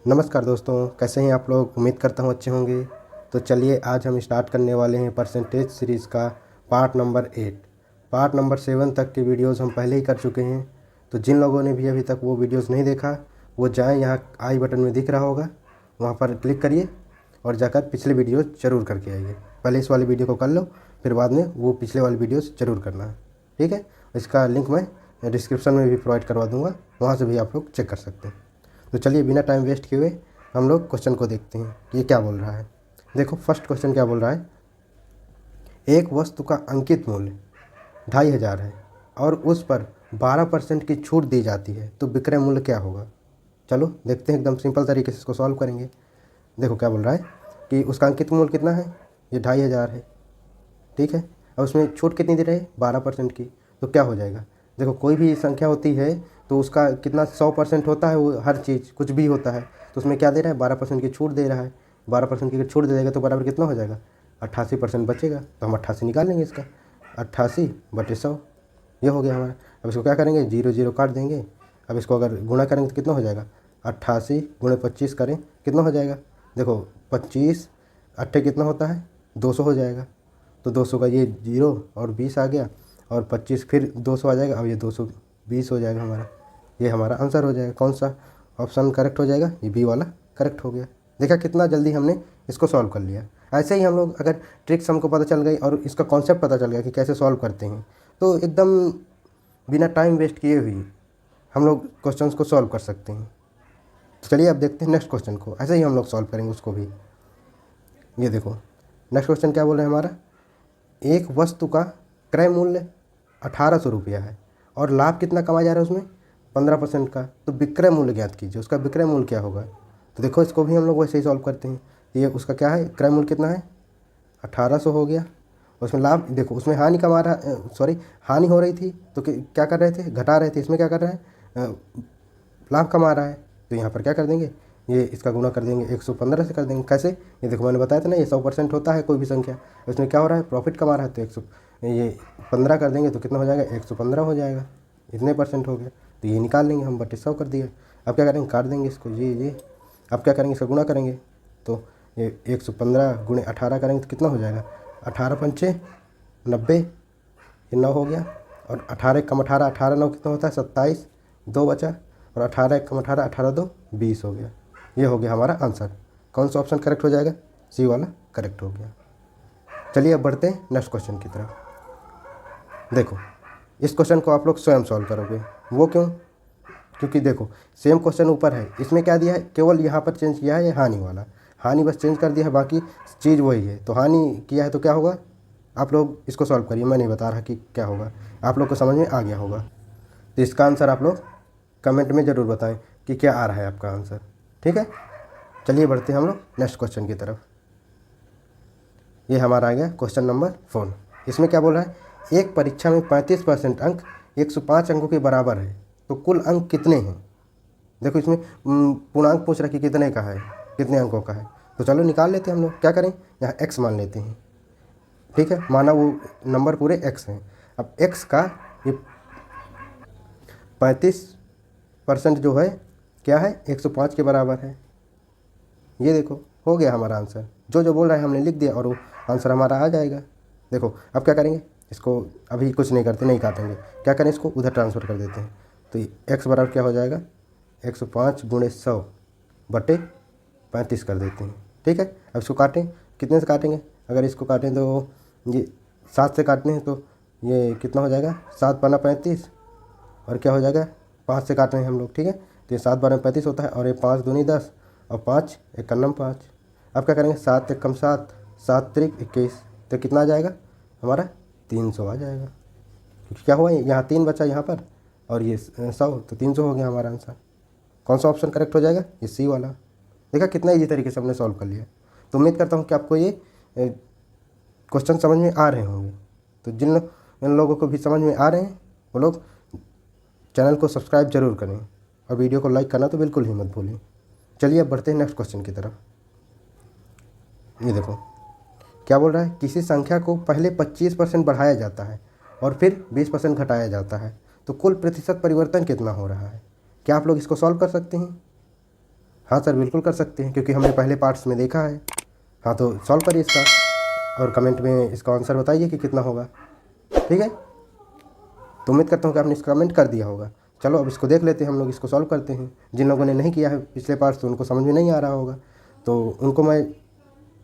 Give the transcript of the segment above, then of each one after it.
नमस्कार दोस्तों, कैसे हैं आप लोग। उम्मीद करता हूँ अच्छे होंगे। तो चलिए आज हम स्टार्ट करने वाले हैं परसेंटेज सीरीज़ का पार्ट नंबर 8। पार्ट नंबर 7 तक के वीडियोस हम पहले ही कर चुके हैं। तो जिन लोगों ने भी अभी तक वो वीडियोस नहीं देखा वो जाएं, यहाँ आई बटन में दिख रहा होगा, वहाँ पर क्लिक करिए और जाकर पिछले वीडियो ज़रूर करके आइए। पहले इस वाली वीडियो को कर लो, फिर बाद में वो पिछले वाली वीडियोस ज़रूर करना, ठीक है। इसका लिंक मैं डिस्क्रिप्शन में भी प्रोवाइड करवा दूँगा, वहाँ से भी आप लोग चेक कर सकते हैं। तो चलिए बिना टाइम वेस्ट किए हुए हम लोग क्वेश्चन को देखते हैं कि ये क्या बोल रहा है। देखो फर्स्ट क्वेश्चन क्या बोल रहा है। एक वस्तु का अंकित मूल्य 2500 है और उस पर 12% की छूट दी जाती है, तो विक्रय मूल्य क्या होगा। चलो देखते हैं, एकदम सिंपल तरीके से इसको सॉल्व करेंगे। देखो क्या बोल रहा है कि उसका अंकित मूल्य कितना है, ये 2500 है, ठीक है। और उसमें छूट कितनी दे रहे हैं, 12% की। तो क्या हो जाएगा, देखो कोई भी संख्या होती है तो उसका कितना 100% होता है, वो हर चीज़ कुछ भी होता है तो उसमें क्या दे रहा है, 12% की छूट दे रहा है। 12% की छूट दे देगा तो बराबर कितना हो जाएगा, 88% बचेगा। तो हम 88 निकाल लेंगे इसका, 88/100 ये हो गया हमारा। अब इसको क्या करेंगे, 0 0 काट देंगे। अब इसको अगर गुणा करेंगे तो कितना हो जाएगा, 88 × 25 करें कितना हो जाएगा। देखो 25 अट्ठे कितना होता है, 200 हो जाएगा। तो 200 का ये 0 और 20 आ गया, और 25 फिर 200 आ जाएगा। अब ये 220 हो जाएगा हमारा। ये हमारा आंसर हो जाएगा। कौन सा ऑप्शन करेक्ट हो जाएगा, ये बी वाला करेक्ट हो गया। देखा कितना जल्दी हमने इसको सॉल्व कर लिया। ऐसे ही हम लोग अगर ट्रिक्स हमको पता चल गई और इसका कॉन्सेप्ट पता चल गया कि कैसे सॉल्व करते हैं, तो एकदम बिना टाइम वेस्ट किए हुए हम लोग क्वेश्चंस को सॉल्व कर सकते हैं। तो चलिए अब देखते हैं नेक्स्ट क्वेश्चन को, ऐसे ही हम लोग सॉल्व करेंगे उसको भी। ये देखो नेक्स्ट क्वेश्चन क्या बोल रहे हैं हमारा। एक वस्तु का क्रय मूल्य 1800 रुपया है और लाभ कितना कमाया जा रहा है उसमें, 15% का। तो विक्रय मूल्य ज्ञात कीजिए, उसका विक्रय मूल्य क्या होगा। तो देखो इसको भी हम लोग वैसे ही सॉल्व करते हैं। ये उसका क्या है, क्रय मूल्य कितना है, 1800 हो गया। उसमें लाभ देखो, उसमें हानि कमा रहा, सॉरी हानि हो रही थी तो क्या कर रहे थे, घटा रहे थे। इसमें क्या कर रहा है, लाभ कमा रहा है। तो यहाँ पर क्या कर देंगे, ये इसका गुणा कर देंगे 115 से कर देंगे। कैसे, ये देखो मैंने बताया था ना, ये 100% होता है कोई भी संख्या। इसमें क्या हो रहा है, प्रॉफिट कमा रहा है, तो ये 15 कर देंगे तो कितना हो जाएगा, 115 हो जाएगा। इतने परसेंट हो गया, तो ये निकाल लेंगे हम, 100 कर दिया। अब क्या करेंगे, काट देंगे इसको, ये अब क्या करेंगे, इसका गुणा करेंगे। तो ये 115 × 18 करेंगे तो कितना हो जाएगा, 18 पंचे 90, ये 9 हो गया। और 18 कम 18, 18 9 कितना होता है, 27, 2 बचा। और 18 कम 18, 18 2 20 हो गया। ये हो गया हमारा आंसर। कौन सा ऑप्शन करेक्ट हो जाएगा, सी वाला करेक्ट हो गया। चलिए अब बढ़ते हैं नेक्स्ट क्वेश्चन की तरफ। देखो इस क्वेश्चन को आप लोग स्वयं सॉल्व करोगे। वो क्यों, क्योंकि देखो सेम क्वेश्चन ऊपर है, इसमें क्या दिया है, केवल यहाँ पर चेंज किया है ये हानि वाला, हानि बस चेंज कर दिया है, बाकी चीज़ वही है। तो हानि किया है तो क्या होगा, आप लोग इसको सॉल्व करिए, मैं नहीं बता रहा कि क्या होगा, आप लोग को समझ में आ गया होगा। तो इसका आंसर आप लोग कमेंट में ज़रूर बताएं कि क्या आ रहा है आपका आंसर, ठीक है। चलिए बढ़ते हैं हम लोग नेक्स्ट क्वेश्चन की तरफ। ये हमारा आ गया क्वेश्चन नंबर 4। इसमें क्या बोल रहा है, एक परीक्षा में 35% अंक 105 अंकों के बराबर है, तो कुल अंक कितने हैं। देखो इसमें पूर्णांक पूछ रहा है कि कितने का है, कितने अंकों का है। तो चलो निकाल लेते हैं हम लोग। क्या करें, यहाँ x मान लेते हैं, ठीक है। माना वो नंबर पूरे x हैं। अब x का ये 35% जो है क्या है, 105 के बराबर है। ये देखो हो गया हमारा आंसर। जो जो बोल रहा है हमने लिख दिया और वो आंसर हमारा आ जाएगा। देखो अब क्या करेंगे, इसको अभी कुछ नहीं करते, नहीं काटेंगे, क्या करें, इसको उधर ट्रांसफ़र कर देते हैं। तो x बराबर क्या हो जाएगा, 105 × 100 बटे 35 कर देते हैं, ठीक है। अब इसको काटें, कितने से काटेंगे, अगर इसको काटें तो ये 7 से काटने हैं, तो ये कितना हो जाएगा, 7 × 35, और क्या हो जाएगा, 5 से काट रहे हैं हम लोग, ठीक है। तो ये 7 × 12 = 35 होता है, और ये 5 दूनी 10 और 5 1 × 5। अब क्या करेंगे, 7 1 × 7, 7 3 21, तो कितना आ जाएगा हमारा, 300 आ जाएगा। क्योंकि क्या हुआ, यहाँ 3 बचा यहाँ पर, और ये 100, तो 300 हो गया हमारा आंसर। कौन सा ऑप्शन करेक्ट हो जाएगा, ये सी वाला। देखा कितना ईजी तरीके से हमने सॉल्व कर लिया। तो उम्मीद करता हूँ कि आपको ये क्वेश्चन समझ में आ रहे होंगे। तो इन लोगों को भी समझ में आ रहे हैं वो लोग चैनल को सब्सक्राइब जरूर करें, और वीडियो को लाइक करना तो बिल्कुल ही मत भूलें। चलिए अब बढ़ते हैं नेक्स्ट क्वेश्चन की तरफ। ये देखो क्या बोल रहा है, किसी संख्या को पहले 25% बढ़ाया जाता है और फिर 20% घटाया जाता है, तो कुल प्रतिशत परिवर्तन कितना हो रहा है। क्या आप लोग इसको सॉल्व कर सकते हैं। हाँ सर बिल्कुल कर सकते हैं, क्योंकि हमने पहले पार्ट्स में देखा है। हाँ तो सॉल्व करिए इसका और कमेंट में इसका आंसर बताइए कि कितना होगा। ठीक है, तो उम्मीद करता हूँ कि आपने इसका कमेंट कर दिया होगा। चलो अब इसको देख लेते हैं, हम लोग इसको सॉल्व करते हैं। जिन लोगों ने नहीं किया है पिछले पार्ट्स तो उनको समझ में नहीं आ रहा होगा, तो उनको मैं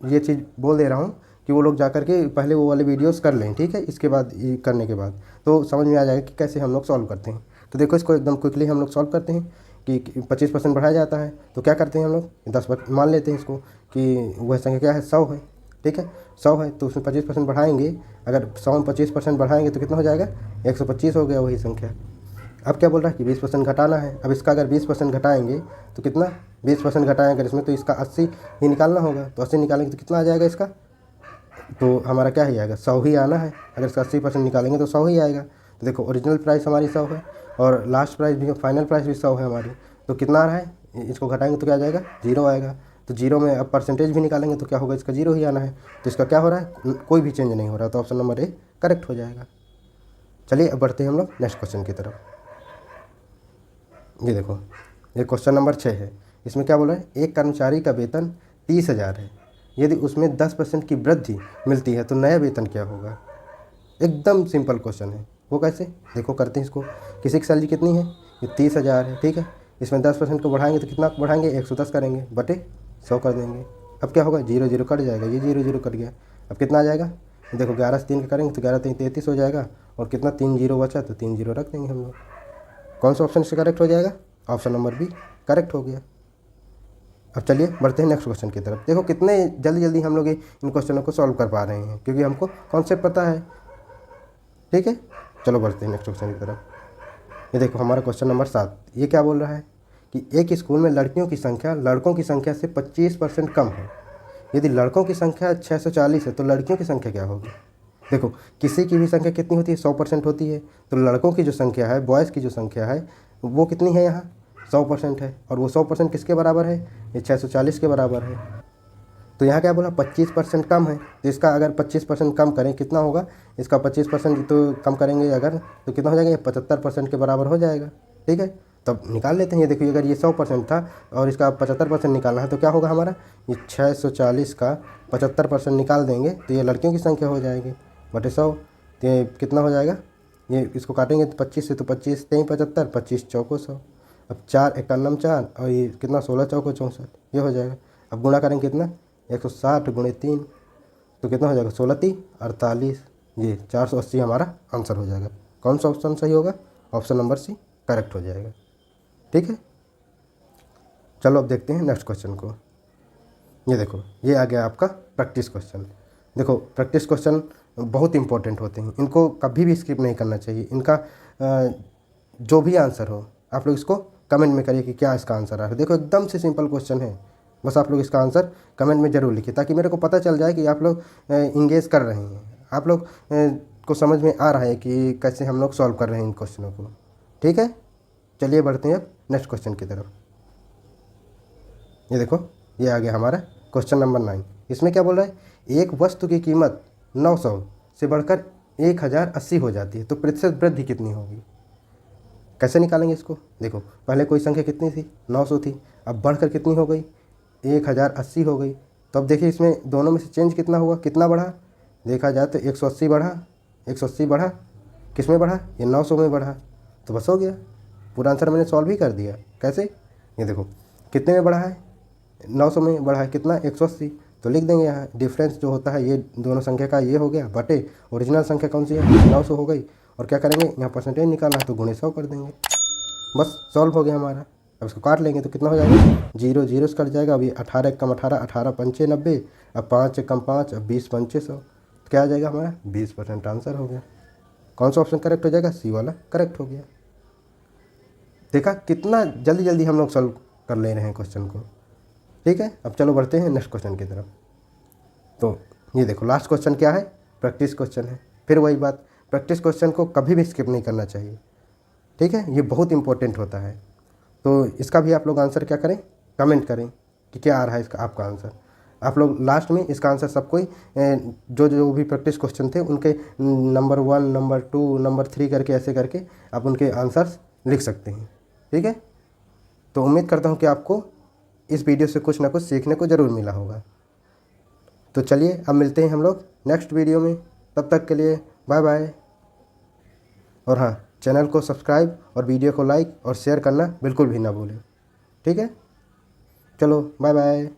ये चीज़ बोल दे रहा हूँ कि वो लोग जा कर के पहले वो वाले वीडियोस कर लें। ठीक है, इसके बाद ये करने के बाद तो समझ में आ जाएगा कि कैसे हम लोग सॉल्व करते हैं। तो देखो इसको एकदम क्विकली हम लोग सॉल्व करते हैं कि 25% बढ़ाया जाता है तो क्या करते हैं हम लोग 10% मान लेते हैं इसको कि वह संख्या क्या है 100 है। ठीक है, 100 है तो उसमें 25% बढ़ाएंगे। अगर 100 में 25% बढ़ाएंगे तो कितना हो जाएगा 125 हो गया वही संख्या। अब क्या बोल रहा है कि 20% घटाना है। अब इसका अगर 20% घटाएंगे तो कितना 20% घटाएं अगर इसमें तो इसका 80 ही निकालना होगा। तो 80 निकालेंगे तो कितना आ जाएगा इसका, तो हमारा क्या ही आएगा 100 ही आना है। अगर इसका 80% निकालेंगे तो 100 ही आएगा। तो देखो ओरिजिनल प्राइस हमारी 100 है और लास्ट प्राइस भी फाइनल प्राइस भी 100 है हमारी। तो कितना आ रहा है, इसको घटाएंगे तो क्या आ जाएगा 0 आएगा। तो 0 में अब परसेंटेज भी निकालेंगे तो क्या होगा इसका 0 ही आना है। तो इसका क्या हो रहा है, कोई भी चेंज नहीं हो रहा। तो ऑप्शन नंबर ए करेक्ट हो जाएगा। चलिए अब बढ़ते हैं हम लोग नेक्स्ट क्वेश्चन की तरफ। ये देखो ये क्वेश्चन नंबर 6 है। इसमें क्या बोल रहा है, एक कर्मचारी का वेतन 30,000 है, यदि उसमें 10% की वृद्धि मिलती है तो नया वेतन क्या होगा। एकदम सिंपल क्वेश्चन है। वो कैसे, देखो करते हैं इसको। किसी की सैलरी कितनी है, ये 30,000 है। ठीक है, इसमें 10% को बढ़ाएंगे तो कितना बढ़ाएंगे 110 करेंगे बटे 100 कर देंगे। अब क्या होगा 0 0 कट जाएगा, ये 0 0 कट गया। अब कितना आ जाएगा, देखो 11 से 3 का करेंगे तो 11 3 33 हो जाएगा। और कितना 3 0 बचा तो 3 0 रख देंगे हम लोग। कौन सा ऑप्शन से करेक्ट हो जाएगा, ऑप्शन नंबर बी करेक्ट हो गया। अब चलिए बढ़ते हैं नेक्स्ट क्वेश्चन की तरफ। देखो कितने जल्दी जल्दी हम लोग इन क्वेश्चनों को सॉल्व कर पा रहे हैं, क्योंकि हमको कॉन्सेप्ट पता है। ठीक है, चलो बढ़ते हैं नेक्स्ट क्वेश्चन की तरफ। ये देखो हमारा क्वेश्चन नंबर 7। ये क्या बोल रहा है कि एक स्कूल में लड़कियों की संख्या लड़कों की संख्या से 25% कम है। यदि लड़कों की संख्या 640 है तो लड़कियों की संख्या क्या होगी। देखो किसी की भी संख्या कितनी होती है 100% होती है। तो लड़कों की जो संख्या है, बॉयज़ की जो संख्या है वो कितनी है, यहाँ 100% है। और वो 100% किसके बराबर है, ये 640 के बराबर है। तो यहाँ क्या बोला 25% कम है। तो इसका अगर 25% कम करें कितना होगा, इसका 25% तो कम करेंगे अगर तो कितना हो जाएगा, ये 75% के बराबर हो जाएगा। ठीक है, तब निकाल लेते हैं। ये देखिए अगर ये 100% था और इसका 75% निकालना है तो क्या होगा हमारा, ये 640 का 75% निकाल देंगे तो ये लड़कियों की संख्या हो जाएगी बटे 100। तो ये कितना हो जाएगा, ये इसको काटेंगे तो 25 से तो 25 3 75, 25 चौको 100। अब 4 51 4 और ये कितना 16 चौको 64, ये हो जाएगा। अब गुणा करेंगे कितना 160 गुणे 3 तो कितना हो जाएगा 16 3 48, ये 480 हमारा आंसर हो जाएगा। कौन सा ऑप्शन सही होगा, ऑप्शन नंबर सी करेक्ट हो जाएगा। ठीक है, चलो अब देखते हैं नेक्स्ट क्वेश्चन को। ये देखो ये आ गया आपका प्रैक्टिस क्वेश्चन। देखो प्रैक्टिस क्वेश्चन बहुत इंपॉर्टेंट होते हैं, इनको कभी भी स्किप नहीं करना चाहिए। इनका जो भी आंसर हो आप लोग इसको कमेंट में करिए कि क्या इसका आंसर आ रहा है। देखो एकदम से सिंपल क्वेश्चन है, बस आप लोग इसका आंसर कमेंट में ज़रूर लिखिए ताकि मेरे को पता चल जाए कि आप लोग इंगेज कर रहे हैं, आप लोग को समझ में आ रहा है कि कैसे हम लोग सॉल्व कर रहे हैं इन क्वेश्चनों को। ठीक है, चलिए बढ़ते हैं अब नेक्स्ट क्वेश्चन की तरफ। ये देखो ये आ गया हमारा क्वेश्चन नंबर 9। इसमें क्या बोल रहा है, एक वस्तु की कीमत 900 से बढ़कर 1080 हो जाती है तो प्रतिशत वृद्धि कितनी होगी। कैसे निकालेंगे इसको, देखो पहले कोई संख्या कितनी थी 900 थी, अब बढ़कर कितनी हो गई 1080 हो गई। तो अब देखिए इसमें दोनों में से चेंज कितना हुआ, कितना बढ़ा, देखा जाए तो 180 बढ़ा। 180 बढ़ा किस में बढ़ा, ये 900 में बढ़ा। तो बस हो गया, पूरा आंसर मैंने सॉल्व ही कर दिया। कैसे, ये देखो कितने में बढ़ा है 900 में बढ़ा है कितना 180। तो लिख देंगे यहाँ डिफरेंस जो होता है ये दोनों संख्या का ये हो गया बटे ओरिजिनल संख्या कौन सी है 900 हो गई। और क्या करेंगे यहाँ परसेंटेज निकालना है तो गुणे 100 कर देंगे, बस सॉल्व हो गया हमारा। अब इसको काट लेंगे तो कितना हो जाएगा 0 0 से कट जाएगा। अभी 18 कम 18 18 पंचे 90, अब 5 कम 5 अब 20 पंचे 100। तो क्या आ जाएगा हमारा 20% आंसर हो गया। कौन सा ऑप्शन करेक्ट हो जाएगा, सी वाला करेक्ट हो गया। देखा कितना जल्दी जल्दी हम लोग सॉल्व कर ले रहे हैं क्वेश्चन को। ठीक है, अब चलो बढ़ते हैं नेक्स्ट क्वेश्चन की तरफ। तो ये देखो लास्ट क्वेश्चन क्या है, प्रैक्टिस क्वेश्चन है। फिर वही बात, प्रैक्टिस क्वेश्चन को कभी भी स्किप नहीं करना चाहिए। ठीक है, ये बहुत इंपॉर्टेंट होता है। तो इसका भी आप लोग आंसर क्या करें, कमेंट करें कि क्या आ रहा है इसका आपका आंसर। आप लोग लास्ट में इसका आंसर सबको जो जो भी प्रैक्टिस क्वेश्चन थे उनके नंबर 1 नंबर 2 नंबर 3 करके ऐसे करके आप उनके आंसर्स लिख सकते हैं। ठीक है, तो उम्मीद करता हूँ कि आपको इस वीडियो से कुछ ना कुछ सीखने को ज़रूर मिला होगा। तो चलिए अब मिलते हैं हम लोग नेक्स्ट वीडियो में। तब तक के लिए बाय बाय। और हाँ, चैनल को सब्सक्राइब और वीडियो को लाइक और शेयर करना बिल्कुल भी ना भूलें। ठीक है, चलो बाय बाय।